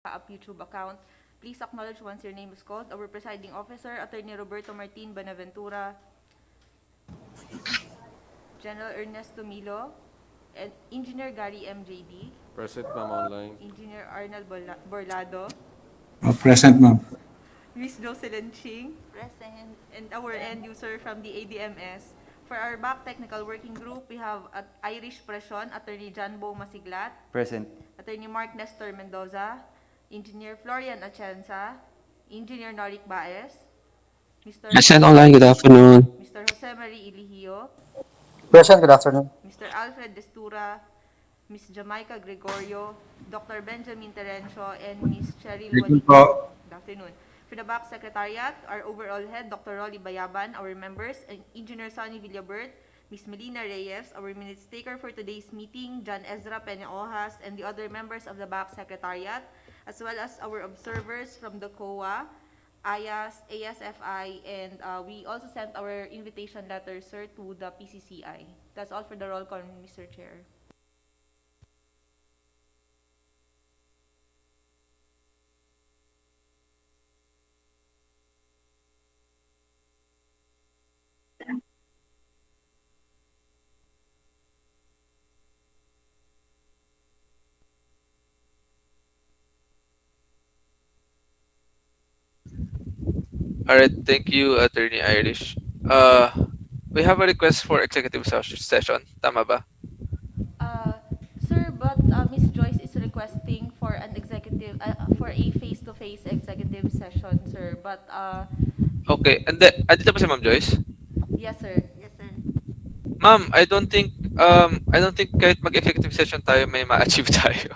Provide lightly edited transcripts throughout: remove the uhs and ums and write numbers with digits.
CAAP YouTube account. Please acknowledge once your name is called. Our presiding officer, Attorney Roberto Martin Benaventura, General Ernesto Milo, and Engineer Gary MJD, Present, ma'am, online. Engineer Arnold Borlado, Present, ma'am. Miss Jocelyn Ching, present, and our end user from the ADMS. For our back technical working group, we have Irish Presyon, Attorney John Bo Masiglat, Present. Attorney Mark Nestor Mendoza, Engineer Florian Atienza, Engineer Norik Baez, Mr. Present online, good afternoon. Mr. Jose Marie Ilihio, Present, good afternoon. Mr. Alfred Destura, Ms. Jamaica Gregorio, Dr. Benjamin Terencio, and Ms. Cheryl Present Juanito. po. Good afternoon. For the back secretariat, our overall head, Dr. Rolly Bayaban, our members, and Engineer Sonny Villabert, Ms. Melina Reyes, our minutes taker for today's meeting, John Ezra Peñaojas, and the other members of the back secretariat, as well as our observers from the COA, IAS, ASFI, and we also sent our invitation letter, sir, to the PCCI. That's all for the roll call, Mr. Chair. All right, thank you, Attorney Irish. We have a request for executive session. Tama ba? Sir, but Ms. Joyce is requesting for an executive, for a face-to-face executive session, sir. But, Okay, and then, andito ba si Ma'am Joyce? yes, sir. Yes, sir. Ma'am, I don't think kahit mag-executive session tayo may ma-achieve tayo.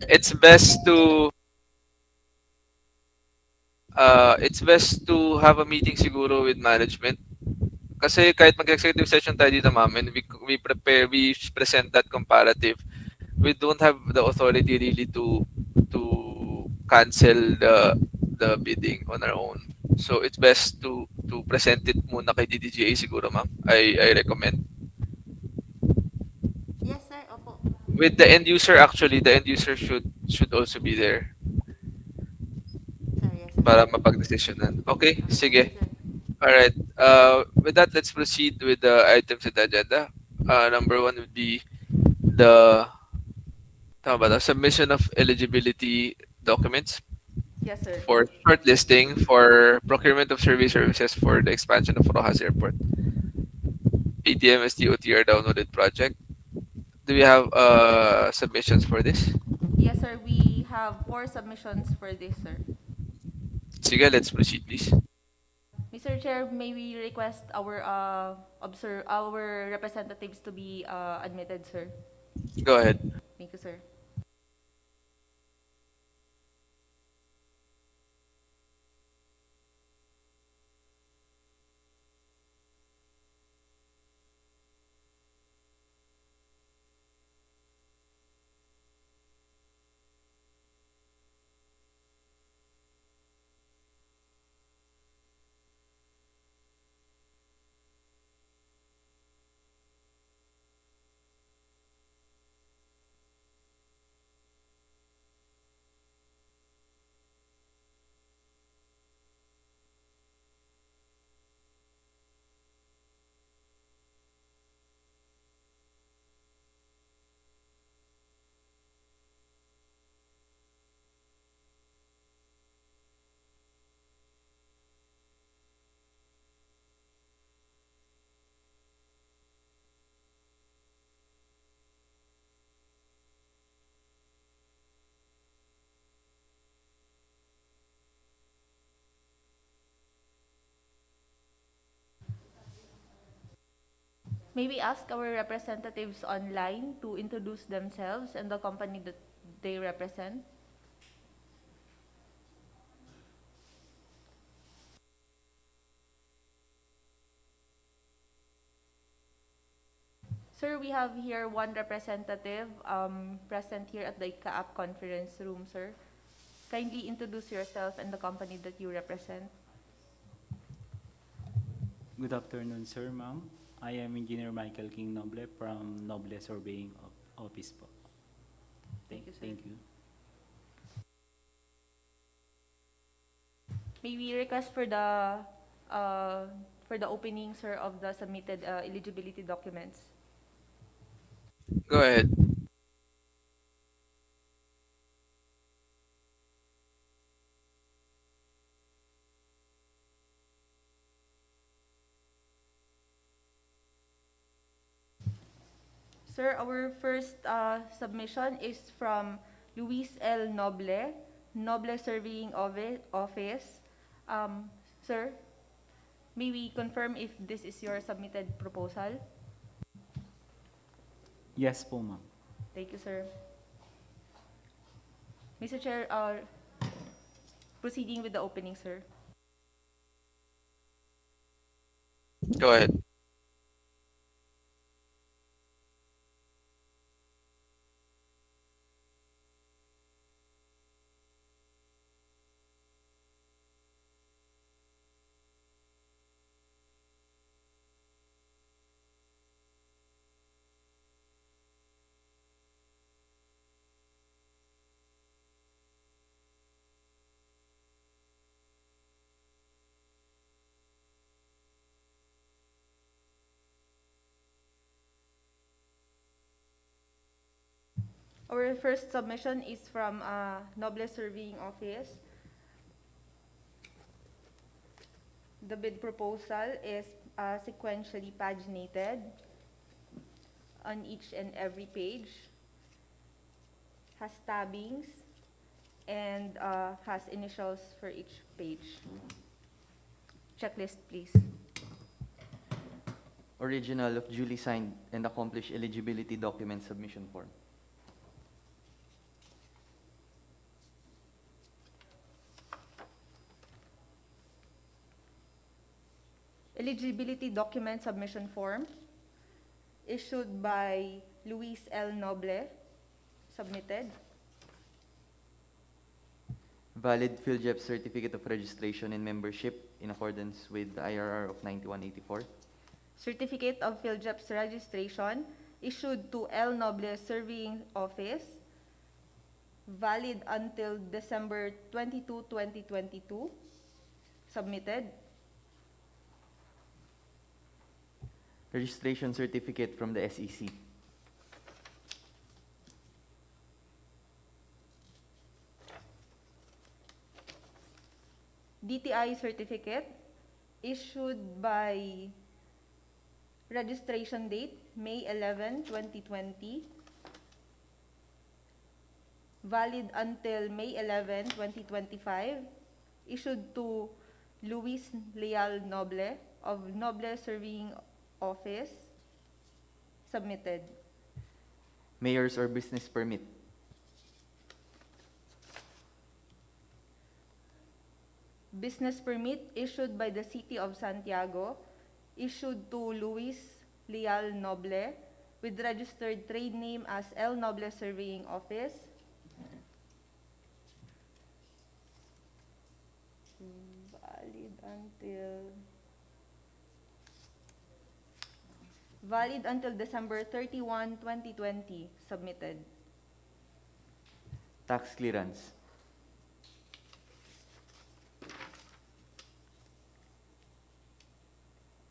It's best to have a meeting siguro with management. Kasi kahit mag-executive session tayo dito, ma'am, and we present that comparative, we don't have the authority really to cancel the bidding on our own. So it's best to present it muna kay DDGA siguro, ma'am. I recommend. Yes, sir. Opo. With the end user, actually, the end user should also be there Sir, yes, sir. para mapag-decisionan. Okay, sige. Sir. Alright. With that, let's proceed with the items in the agenda. Number one would be the submission of eligibility documents Yes, sir. for shortlisting for procurement of survey services for the expansion of Roxas Airport. ATMS DOTR downloaded project. Do we have submissions for this? Yes, sir. We have 4 submissions for this, sir. Sige, let's proceed, please. Mr. Chair, may we request our our representatives to be admitted, sir? Go ahead. Thank you, sir. May we ask our representatives online to introduce themselves and the company that they represent? Sir, we have here one representative present here at the CAAP conference room, sir. Kindly introduce yourself and the company that you represent. Good afternoon, sir, ma'am. I am Engineer Michael King Noble from Noble Surveying Office po. Thank you, sir. Thank you. May we request for the opening, sir, of the submitted eligibility documents. Go ahead. Sir, our first submission is from Luis L. Noble, Noble Surveying Office. Sir, may we confirm if this is your submitted proposal? Yes po, ma'am. Thank you, sir. Mr. Chair, proceeding with the opening, sir. Go ahead. Our first submission is from Noble Surveying Office. The bid proposal is sequentially paginated on each and every page, has tabbings, and has initials for each page. Checklist, please. Original of duly signed and accomplished eligibility document submission form. Eligibility document submission form issued by Luis L. Noble, submitted. Valid PhilJEP certificate of registration and membership in accordance with the IRR of 9184. Certificate of PhilJEP's registration issued to L. Noble Surveying Office, valid until December 22, 2022, submitted. Registration certificate from the SEC. DTI certificate issued by registration date May 11, 2020, valid until May 11, 2025, issued to Luis Leal Noble of Noble Surveying Office, submitted. Mayor's or business permit. Business permit issued by the City of Santiago, issued to Luis Leal Noble with registered trade name as L. Noble Surveying Office. Valid until December 31, 2020, submitted. Tax clearance.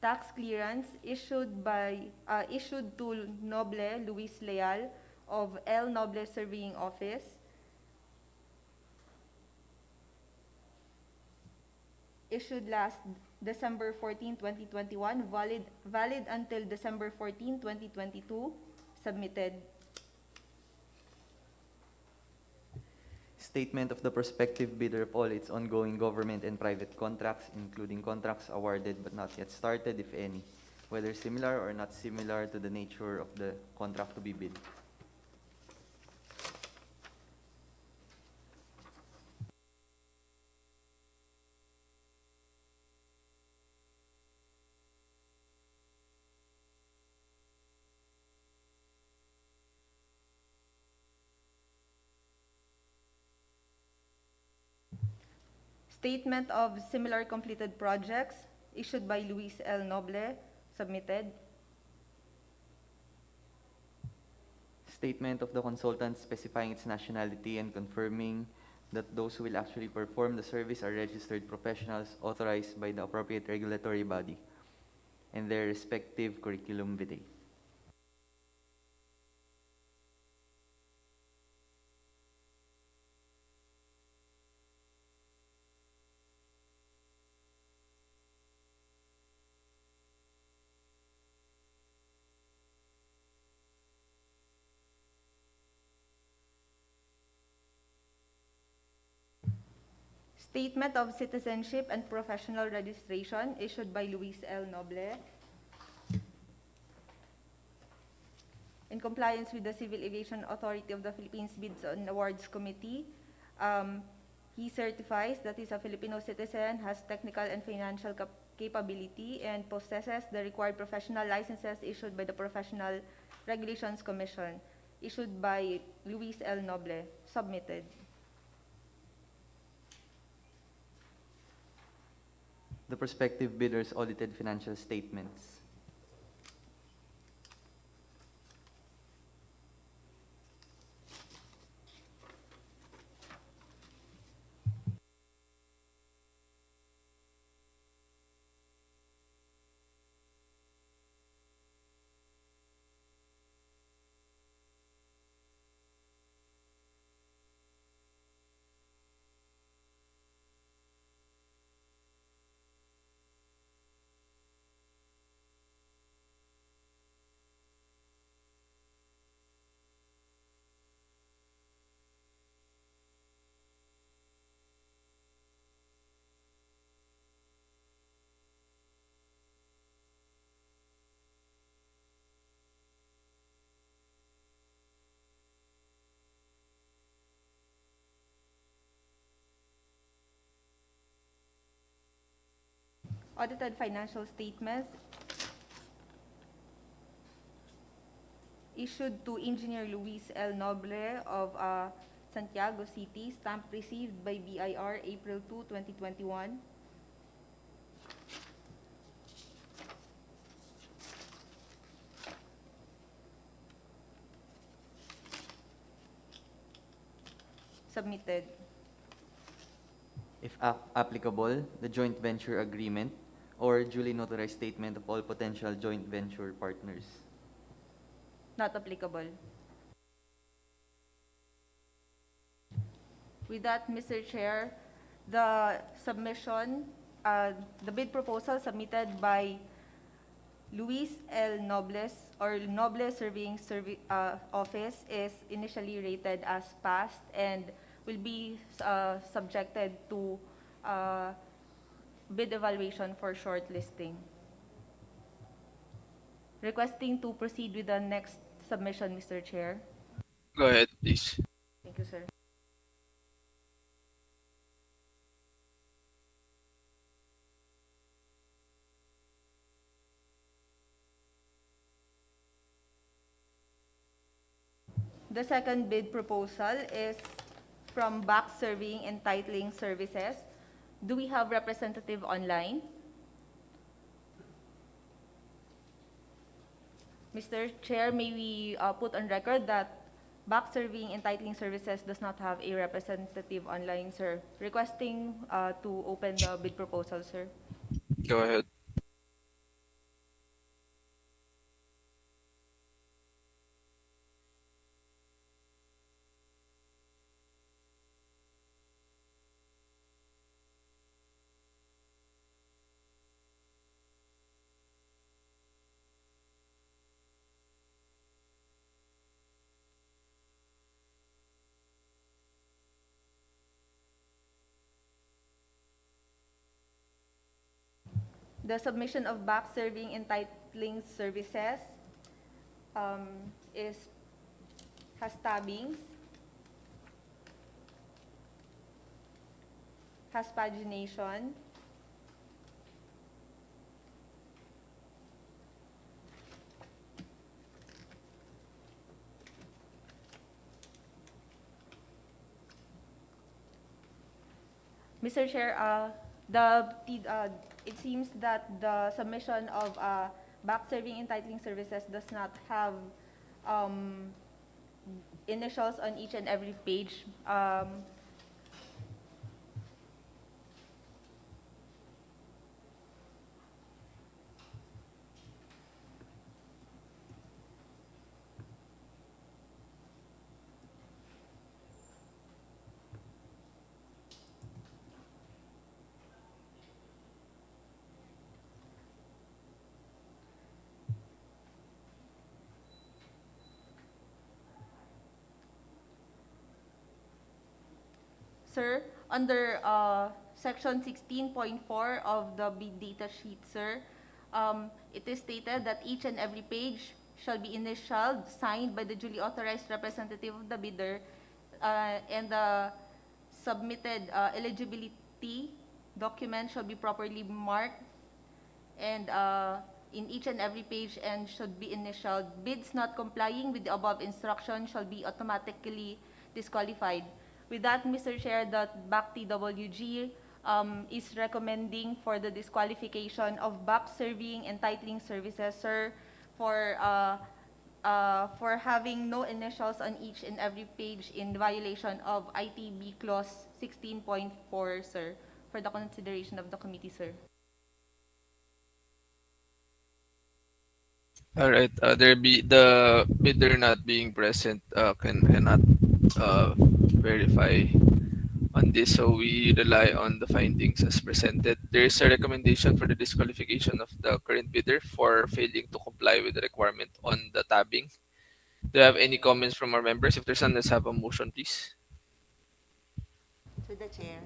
Tax clearance issued to Noble Luis Leal of L. Noble Surveying Office, issued last December 14, 2021, valid until December 14, 2022, submitted. Statement of the prospective bidder of all its ongoing government and private contracts, including contracts awarded but not yet started, if any, whether similar or not similar to the nature of the contract to be bid. Statement of similar completed projects issued by Luis L. Noble, submitted. Statement of the consultant specifying its nationality and confirming that those who will actually perform the service are registered professionals authorized by the appropriate regulatory body and their respective curriculum vitae. Statement of Citizenship and Professional Registration issued by Luis L. Noble. In compliance with the Civil Aviation Authority of the Philippines Bids and Awards Committee, he certifies that he's a Filipino citizen, has technical and financial capability, and possesses the required professional licenses issued by the Professional Regulations Commission, issued by Luis L. Noble, submitted. The prospective bidders' audited financial statements. Audited financial statements issued to Engineer Luis L. Noble of Santiago City, stamp received by BIR April 2, 2021. Submitted. If applicable, the joint venture agreement or duly notarized statement of all potential joint venture partners. Not applicable. With that, Mr. Chair, the submission, the bid proposal submitted by Luis L. Nobles or Noble Surveying Office is initially rated as passed and will be subjected to bid evaluation for shortlisting. Requesting to proceed with the next submission, Mr. Chair. Go ahead, please. Thank you, sir. The second bid proposal is from BAC Surveying and Titling Services. Do we have representative online? Mr. Chair, may we put on record that BAC Surveying and Titling Services does not have a representative online, sir. Requesting to open the bid proposal, sir. Go ahead. The submission of BAC Surveying and Titling Services has tabbings, has pagination, Mr. Chair, it seems that the submission of BAC Surveying and Titling Services does not have initials on each and every page. sir, under section 16.4 of the bid data sheet, sir, it is stated that each and every page shall be initialed, signed by the duly authorized representative of the bidder, and the submitted eligibility document shall be properly marked and in each and every page and should be initialed. Bids not complying with the above instruction shall be automatically disqualified. With that, Mr. Chair, the BAC TWG is recommending for the disqualification of BAC serving and titling services, sir, for having no initials on each and every page in violation of ITB Clause 16.4, sir, for the consideration of the committee, sir. All right. There be the bidder not being present cannot verify on this, so we rely on the findings as presented. There is a recommendation for the disqualification of the current bidder for failing to comply with the requirement on the tabbing. Do you have any comments from our members? If there's none, let's have a motion, please. To the chair,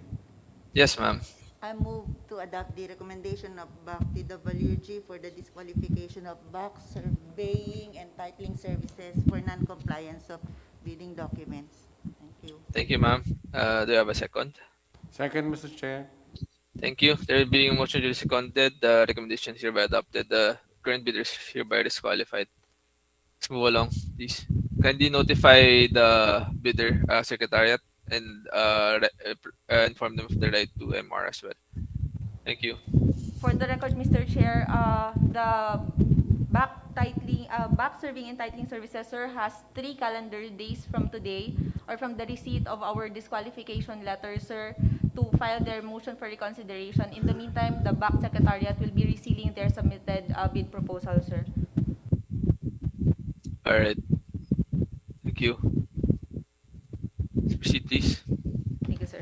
Yes, ma'am. I move to adopt the recommendation of BAC TWG for the disqualification of BAC surveying and titling services for non-compliance of bidding documents. Thank you. Thank you, ma'am. Do you have a second? Second, Mr. Chair. Thank you. There being a motion duly seconded, the recommendation is hereby adopted. The current bidder is hereby disqualified. Let's move along, please. Kindly notify the bidder secretariat and inform them of the right to MR as well. Thank you. For the record, Mr. Chair, the back serving and titling services, sir, has 3 calendar days from today or from the receipt of our disqualification letter, sir, to file their motion for reconsideration. In the meantime, the back secretariat will be resealing their submitted bid proposal, sir. All right. Thank you. Let's proceed, please. Thank you, sir.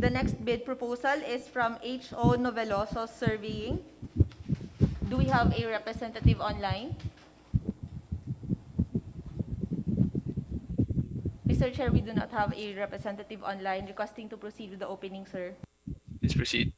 The next bid proposal is from H.O. Noveloso Surveying. Do we have a representative online? Mr. Chair, we do not have a representative online. Requesting to proceed with the opening, sir. Please proceed.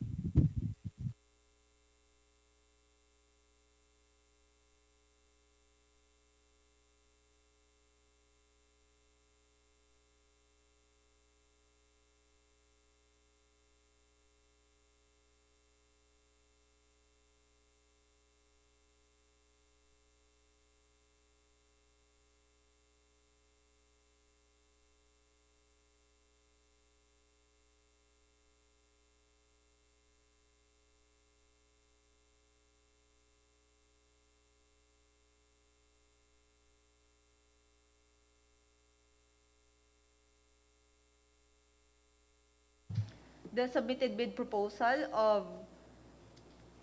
The submitted bid proposal of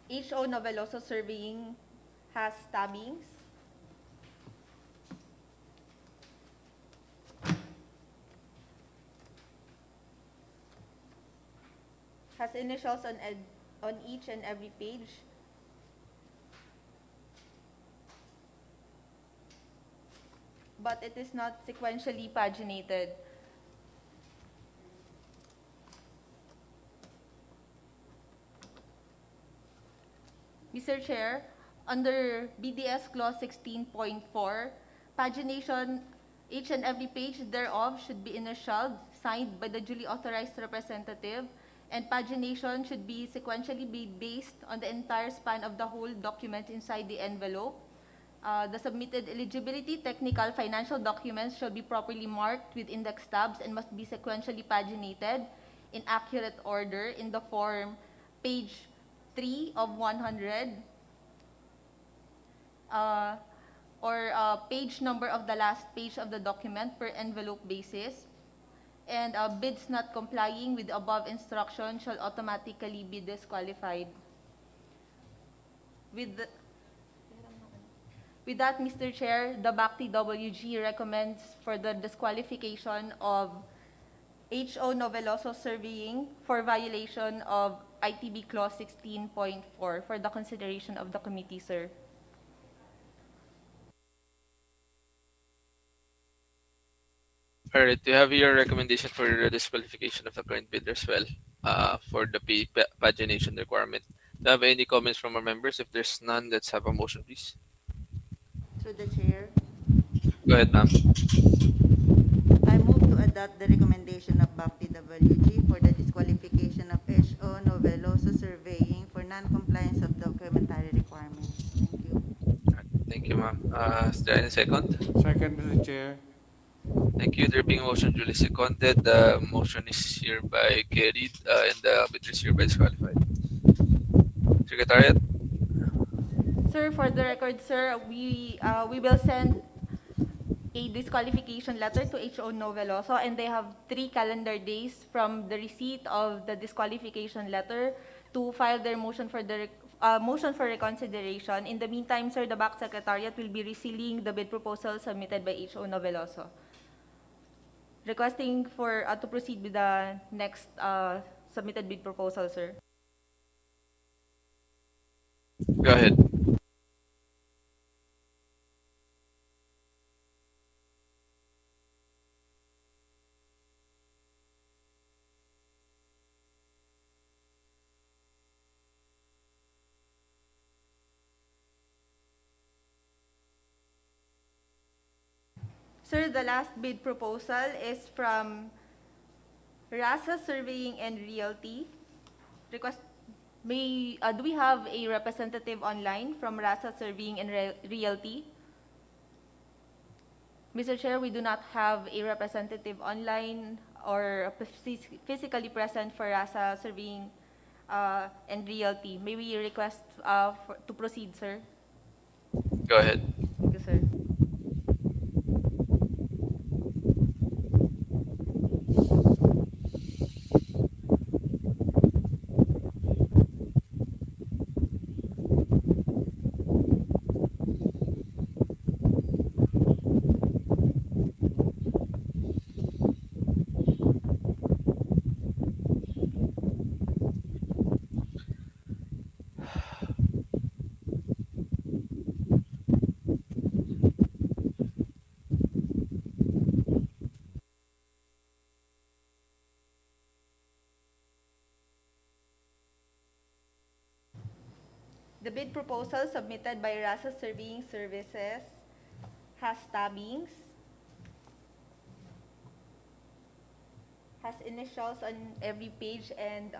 H.O. Noveloso Surveying has tabbings. Has initials on each and every page. But it is not sequentially paginated. Mr. Chair, under BDS Clause 16.4, pagination, each and every page thereof should be initialed, signed by the duly authorized representative, and pagination should be sequentially be based on the entire span of the whole document inside the envelope. The submitted eligibility, technical, financial documents shall be properly marked with index tabs and must be sequentially paginated in accurate order in the form page 3 of 100 or page number of the last page of the document per envelope basis. And bids not complying with the above instruction shall automatically be disqualified. With that, Mr. Chair, the BAC TWG recommends for the disqualification of H.O. Noveloso Surveying for violation of ITB Clause 16.4 for the consideration of the committee, sir. All right, do you have your recommendation for the disqualification of the current bidder as well, for the pagination requirement? Do you have any comments from our members? If there's none, let's have a motion, please. Through the chair, Go ahead, ma'am. I move to adopt the recommendation of BAC TWG for the disqualification of H.O. Noveloso Surveying for non-compliance of documentary requirements. Thank you. Thank you, ma'am. Is there any second? Second, Mr. Chair. Thank you. There being a motion duly seconded, the motion is hereby carried, and the bidder is hereby disqualified. Secretariat? Sir, for the record, sir, we will send a disqualification letter to H.O. Noveloso, and they have 3 calendar days from the receipt of the disqualification letter to file their motion for the motion for reconsideration. In the meantime, sir, the BAC Secretariat will be resealing the bid proposal submitted by H.O. Noveloso. Requesting for to proceed with the next submitted bid proposal, sir. Go ahead. Sir, the last bid proposal is from Roxas Surveying and Realty. Request, do we have a representative online from Roxas Surveying and Realty? Mr. Chair, we do not have a representative online or physically present for Roxas Surveying and Realty. May we request to proceed, sir? Go ahead. Thank you, sir. The bid proposal submitted by Roxas Surveying Services has tabbings, has initials on every page, and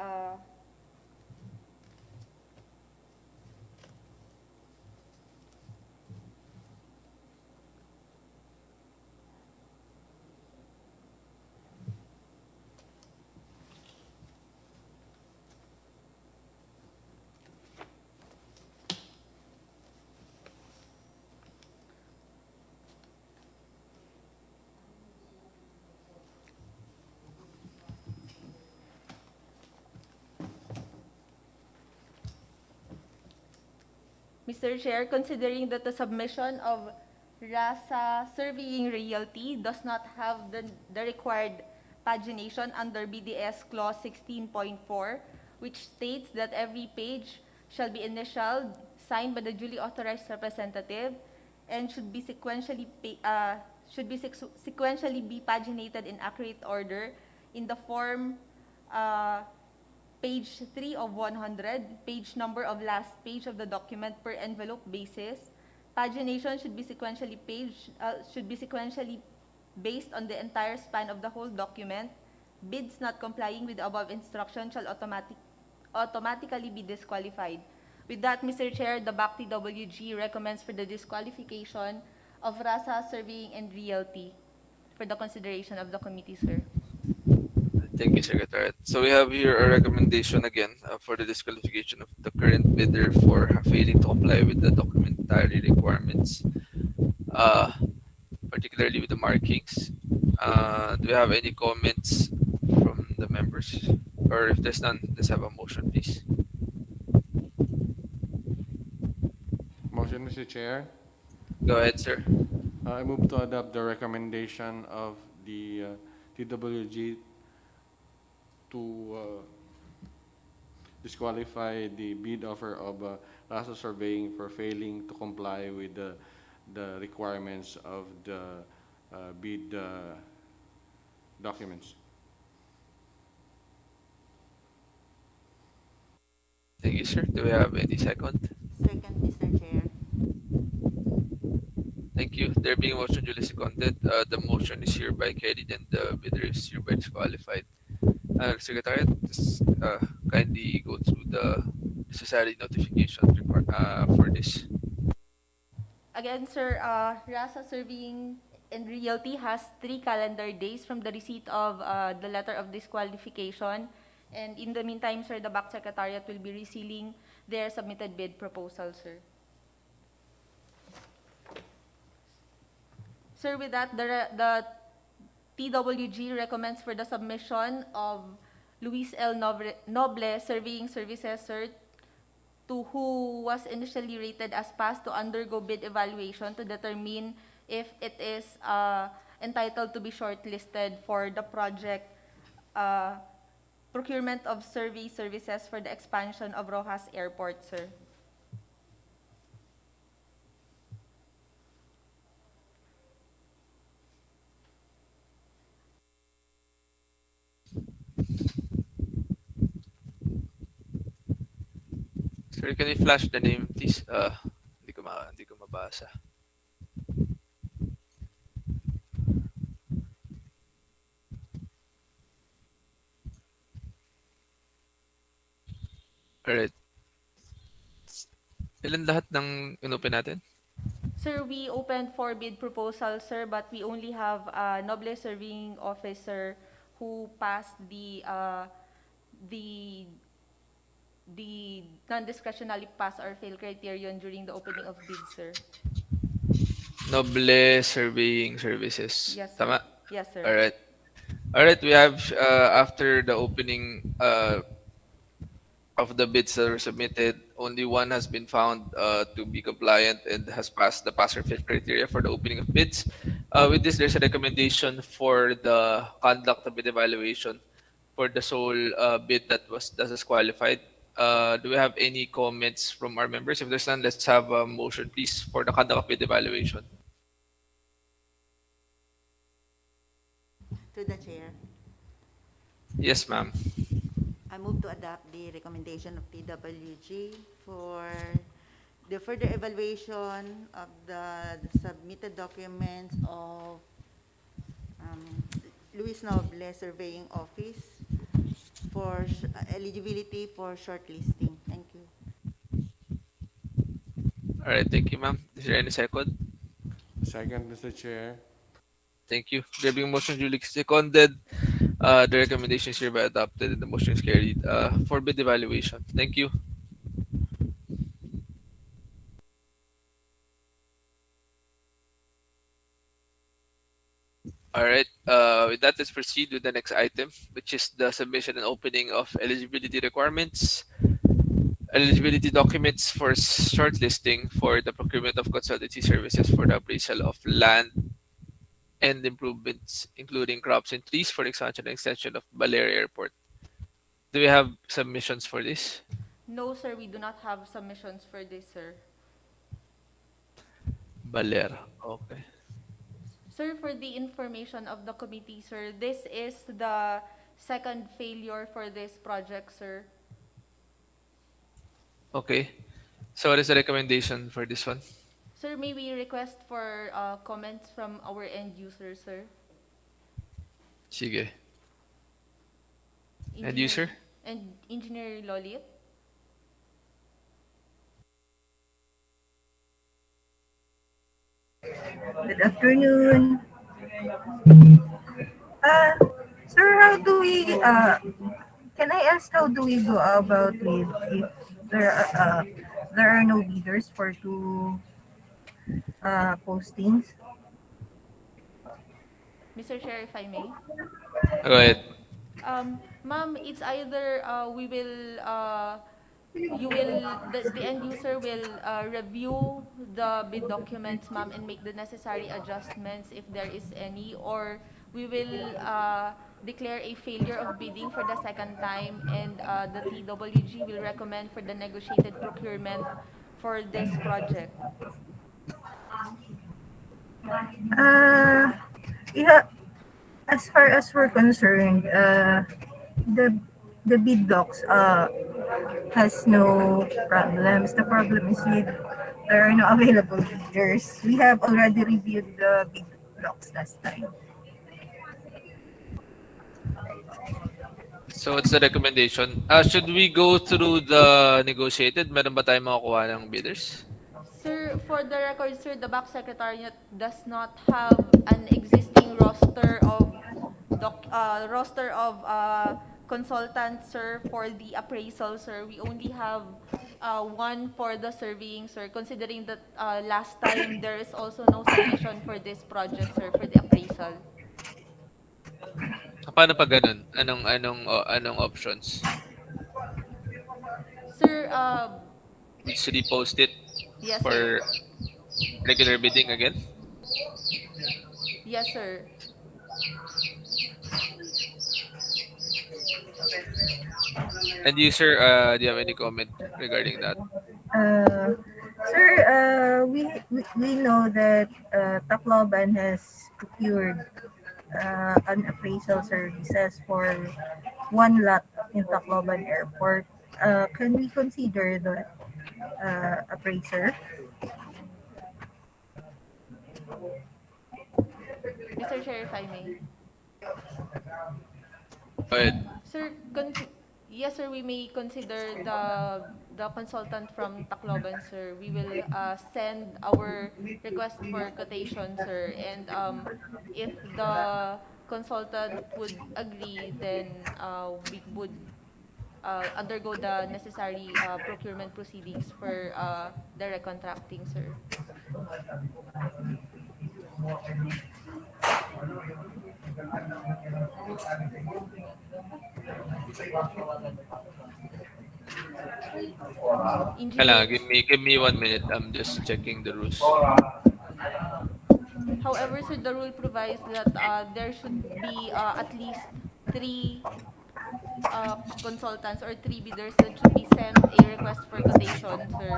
Mr. Chair, considering that the submission of RASA Surveying Realty does not have the required pagination under BDS Clause 16.4, which states that every page shall be initialed, signed by the duly authorized representative, and should be sequentially be paginated in accurate order in the form page 3 of 100, page number of last page of the document per envelope basis. Pagination should be sequentially based on the entire span of the whole document. Bids not complying with the above instruction shall automatically be disqualified. With that, Mr. Chair, the BAC TWG recommends for the disqualification of RASA Surveying and Realty for the consideration of the committee, sir. Thank you, Secretary. So we have here a recommendation again for the disqualification of the current bidder for failing to comply with the documentary requirements, particularly with the markings. Do we have any comments from the members? Or if there's none, let's have a motion, please. Motion, Mr. Chair. Go ahead, sir. I move to adopt the recommendation of the TWG to disqualify the bid offer of Roxas Surveying for failing to comply with the requirements of the bid documents. Thank you, sir. Do we have any second? Second, Mr. Chair. Thank you. There being a motion duly seconded, the motion is hereby carried and the bidder is hereby disqualified. Secretariat, just kindly go through the necessary notification for this. Again, sir, RASA Surveying and Realty has 3 calendar days from the receipt of the letter of disqualification. And in the meantime, sir, the BAC Secretariat will be resealing their submitted bid proposal, sir. Sir, with that, the TWG recommends for the submission of Luis L. Noble Surveying Services, sir, to who was initially rated as pass to undergo bid evaluation to determine if it is entitled to be shortlisted for the project procurement of survey services for the expansion of Roxas Airport, sir. Sir, can you flash the name, please? Hindi ko mabasa. Alright. Ilan lahat ng inopen natin? Sir, we opened 4 bid proposals, sir, but we only have Noble Surveying Officer who passed the non-discretionary pass or fail criterion during the opening of bids, sir. Noble Surveying Services. Yes, sir. Tama? Yes, sir. Alright. Alright, we have, after the opening of the bids that were submitted, only one has been found to be compliant and has passed the pass or fail criteria for the opening of bids. With this, there's a recommendation for the conduct of bid evaluation for the sole bid that was disqualified. Do we have any comments from our members? If there's none, let's have a motion, please, for the conduct of bid evaluation. To the chair. Yes, ma'am. I move to adopt the recommendation of TWG for the further evaluation of the submitted documents of Luis Noble Surveying Office for eligibility for shortlisting. Thank you. All right, thank you, ma'am. Is there any second? Second, Mr. Chair. Thank you. There being motion duly seconded, the recommendation is hereby adopted and the motion is carried for bid evaluation. Thank you. All right. With that, let's proceed with the next item, which is the submission and opening of eligibility requirements, eligibility documents for shortlisting for the procurement of consultancy services for the appraisal of land and improvements, including crops and trees for the expansion and extension of Baler Airport. Do we have submissions for this? No, sir, we do not have submissions for this, sir. Baler. Okay. Sir, for the information of the committee, sir, this is the second failure for this project, sir. Okay. So what is the recommendation for this one? Sir, may we request for comments from our end user, sir? Sige. End user? And Engineer Lolit? Good afternoon. Sir, how do we, can I ask how do we go about with if there are no bidders for 2 postings? Mr. Chair, if I may. Go ahead. Ma'am, it's either the end user will review the bid documents, ma'am, and make the necessary adjustments if there is any, or we will declare a failure of bidding for the second time, and the TWG will recommend for the negotiated procurement for this project. Uh, yeah, as far as we're concerned, the the bid docs has no problems. The problem is with there are no available bidders. We have already reviewed the bid docs last time. So what's the recommendation? Should we go through the negotiated? Meron ba tayong makukuha ng bidders? Sir, for the record, sir, the BAC Secretariat does not have an existing roster of consultants, sir, for the appraisal, sir. We only have one for the surveying, sir. Considering that last time there is also no submission for this project, sir, for the appraisal. Paano pa ganun? Anong options? Sir, Should we post it yes, for sir. regular bidding again? Yes, sir. And you, sir, do you have any comment regarding that? Uh, Sir, we know that Tacloban has procured an appraisal services for one lot in Tacloban Airport. Can we consider the appraiser? Mr. Chair, if I may. Go ahead. Sir, yes, sir, we may consider the consultant from Tacloban, sir. We will send our request for quotation, sir. And if the consultant would agree, then we would undergo the necessary procurement proceedings for the recontracting, sir. Kailangan, Engineer, give me 1 minute. I'm just checking the rules. however, sir, the rule provides that there should be at least three consultants or three bidders that should be sent a request for quotation, sir.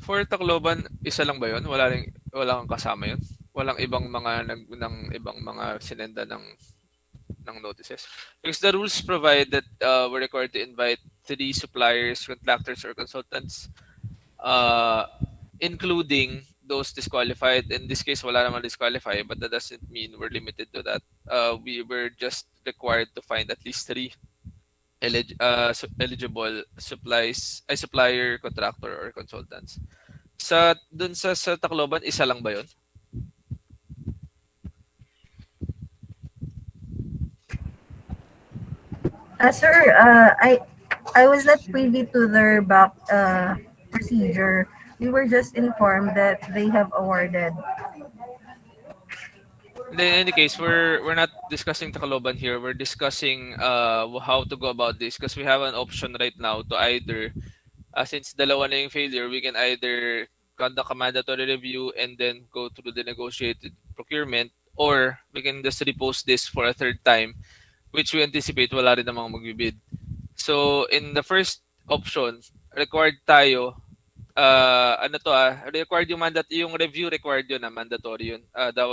For Tacloban, isa lang ba 'yon? Walang kasama 'yon. Walang ibang mga ng ibang mga sinenda ng notices. Because the rules provide that we're required to invite 3 suppliers, contractors, or consultants, including those disqualified. In this case, wala naman disqualified, but that doesn't mean we're limited to that. We were just required to find at least 3 eligible supplier, contractor, or consultants. Dun sa Tacloban, isa lang ba 'yon? Sir, I was not privy to their back procedure. We were just informed that they have awarded. In any case, we're not discussing Tacloban here. We're discussing how to go about this, because we have an option right now to either, since dalawa na yung failure, we can either conduct a mandatory review and then go through the negotiated procurement, or we can just repost this for a third time, which we anticipate wala rin namang magbibid. So in the first option, required tayo, required yung review required yun, mandatory yun. That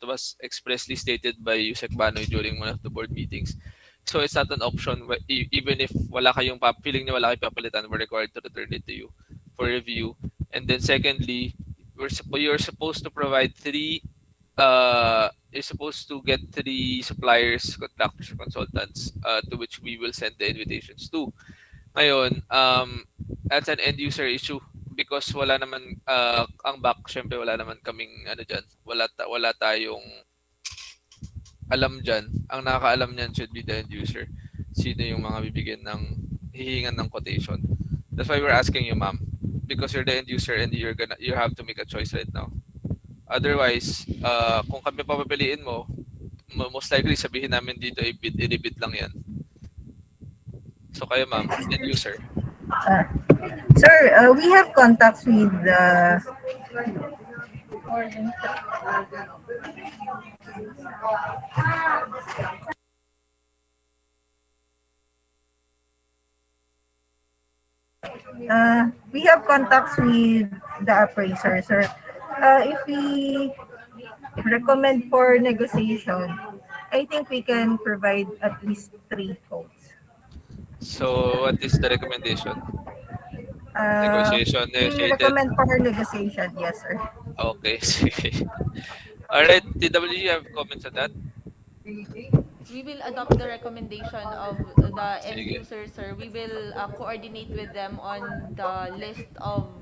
was expressly stated by Yusek Banoy during one of the board meetings. So it's not an option. Even if wala kayong feeling niyo wala kayong papalitan, we're required to return it to you for review. And then secondly, you're supposed to provide you're supposed to get 3 suppliers, contractors, consultants, to which we will send the invitations to. Ngayon, that's an end user issue, because wala naman ang BAC, syempre wala naman kaming diyan. Wala tayong alam diyan. Ang nakakaalam niyan should be the end user. Sino yung mga hihingan ng quotation. That's why we're asking you, ma'am. because you're the end user and you have to make a choice right now. Otherwise, kung kami papapiliin mo, most likely sabihin namin dito i-bid lang yan. So kayo ma'am, end user. Sir, we have contacts with the appraiser, sir. If we recommend for negotiation, I think we can provide at least 3 quotes. So what is the recommendation? Negotiation, We negotiated. recommend for negotiation, yes, sir. Okay, sige. Alright, TW, you have comments on that? We will adopt the recommendation of the end Sige. user, sir. We will coordinate with them on the list of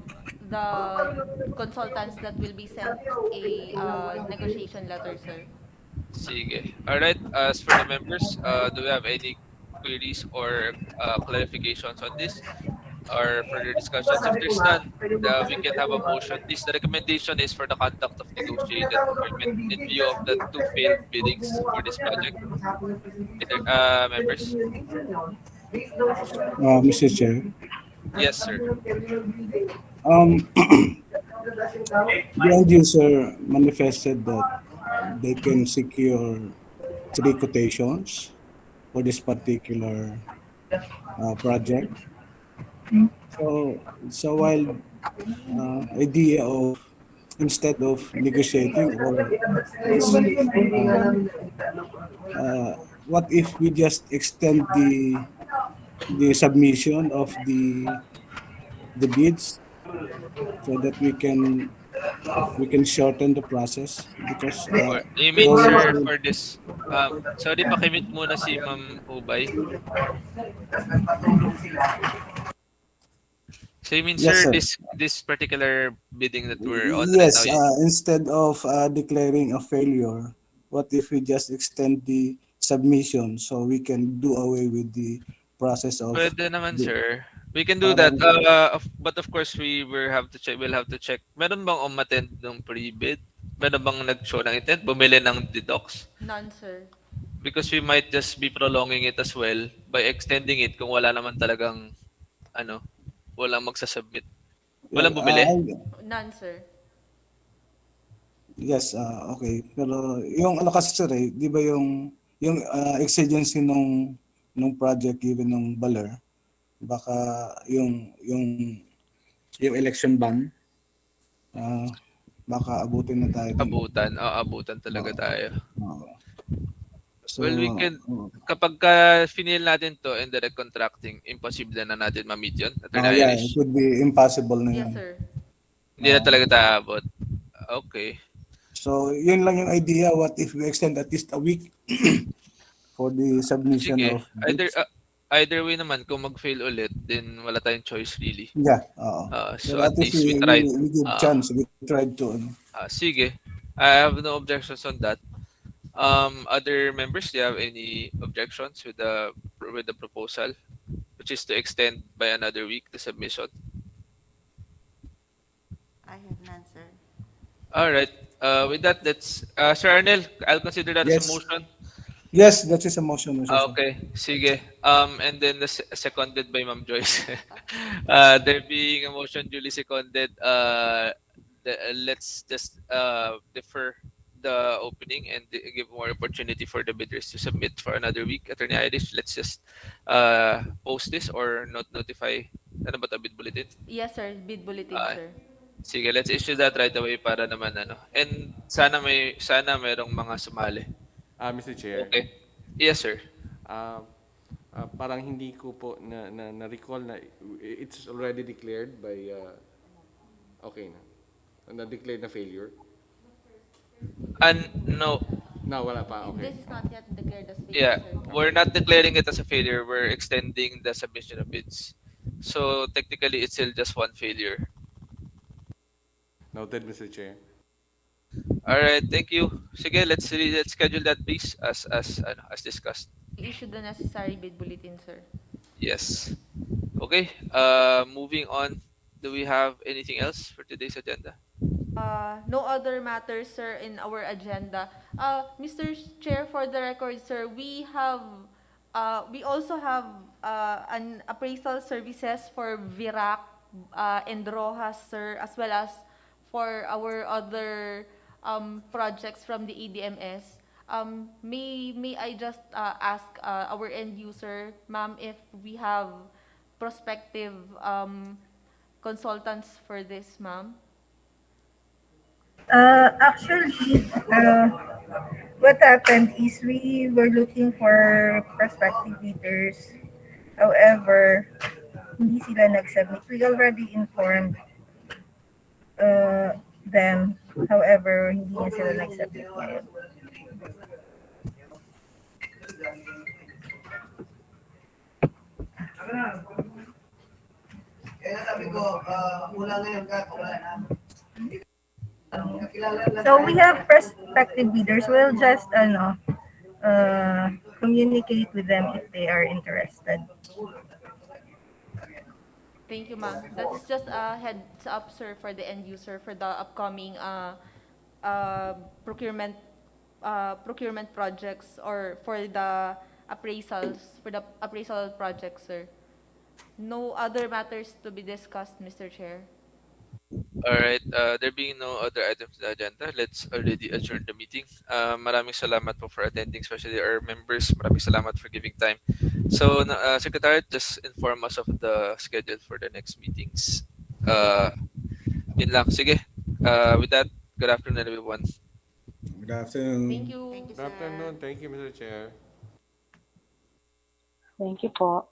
the consultants that will be sent a negotiation letter, sir. Sige. Alright, as for the members, do we have any queries or clarifications on this? Or further discussions? If there's none, we can have a motion. The recommendation is for the conduct of negotiated procurement in view of the 2 failed biddings for this project. Members? Mr. Chair, Yes, sir. the end user manifested that they can secure 3 quotations for this particular project. So while idea of instead of negotiating or what if we just extend the submission of the bids so that we can shorten the process because You mean, sir, for this, sorry, pakimute muna si Ma'am Ubay. So you mean, Yes, sir, sir. this particular bidding that we're on yes right now, instead of declaring a failure, what if we just extend the submission so we can do away with the process of pwede naman, the- sir. We can do that. But of course, we'll have to check. Meron bang umattend ng pre-bid? Meron bang nag-show ng intent? Bumili ng deducts? None, sir. Because we might just be prolonging it as well by extending it kung wala naman talagang, walang magsasubmit. Walang bumili? None, sir. Yes, okay. Pero yung kasi sir, di ba yung exigency nung project given ng Baler, baka yung election ban, baka abutin na tayo. Abutan talaga tayo. So, Well, we can, kapag finil natin to and direct contracting, impossible na natin ma-meet yun. yeah, it would be impossible na Yes, yun. sir. Hindi na talaga taabot. Okay. So, yun lang yung idea. What if we extend at least a week for the submission Sige. of Either way naman, kung mag-fail ulit, then wala tayong choice really. yeah, oo. So But at least we tried. We give chance. We tried to. Sige. I have no objections on that. Other members, do you have any objections with the proposal, which is to extend by another week the submission? I have none, sir. All right. With that, let's Sir Arnel, I'll consider that as a Yes. motion. Yes, that is a motion. Mr. Chair. Okay, sige. And then seconded by Ma'am Joyce. There being a motion duly seconded, let's just defer the opening and give more opportunity for the bidders to submit for another week. Attorney Irish, let's just post this or notify. Ano ba ito, bid bulletin? Yes, sir. Bid bulletin, sir. Sige, let's issue that right away para naman And sana mayroong mga sumali. Mr. Chair. Okay. Yes, sir. Parang hindi ko po na-recall na it's already declared by, okay na. Na-declared na failure. No. No, wala pa. Okay. This is not yet declared as failure, Yeah, sir. we're not declaring it as a failure. We're extending the submission of bids. So technically, it's still just one failure. Noted, Mr. Chair. All right, thank you. Sige, let's schedule that, please, as discussed. Issue the necessary bid bulletin, sir. Yes. Okay. Moving on. do we have anything else for today's agenda? No other matters, sir, in our agenda. Mr. Chair, for the record, sir, we also have an appraisal services for VIRAC and Roxas, sir, as well as for our other projects from the ADMS. May I just ask our end user, ma'am, if we have prospective consultants for this, ma'am? Actually, what happened is we were looking for prospective bidders. However, hindi sila nag-submit. We already informed them. However, hindi na sila nag-submit ngayon. So we have prospective bidders. We'll just communicate with them if they are interested. Thank you, ma'am. That's just a heads up, sir, for the end user for the upcoming procurement procurement projects or for the appraisal projects, sir. No other matters to be discussed, Mr. Chair. All right, there being no other items on the agenda, let's already adjourn the meeting. Maraming salamat po for attending, especially our members. Maraming salamat for giving time. So, Secretariat, just inform us of the schedule for the next meetings. Yun lang. Sige. With that, good afternoon, everyone. Good afternoon. Thank you. Thank you, Good sir. afternoon. Thank you, Mr. Chair. Thank you po.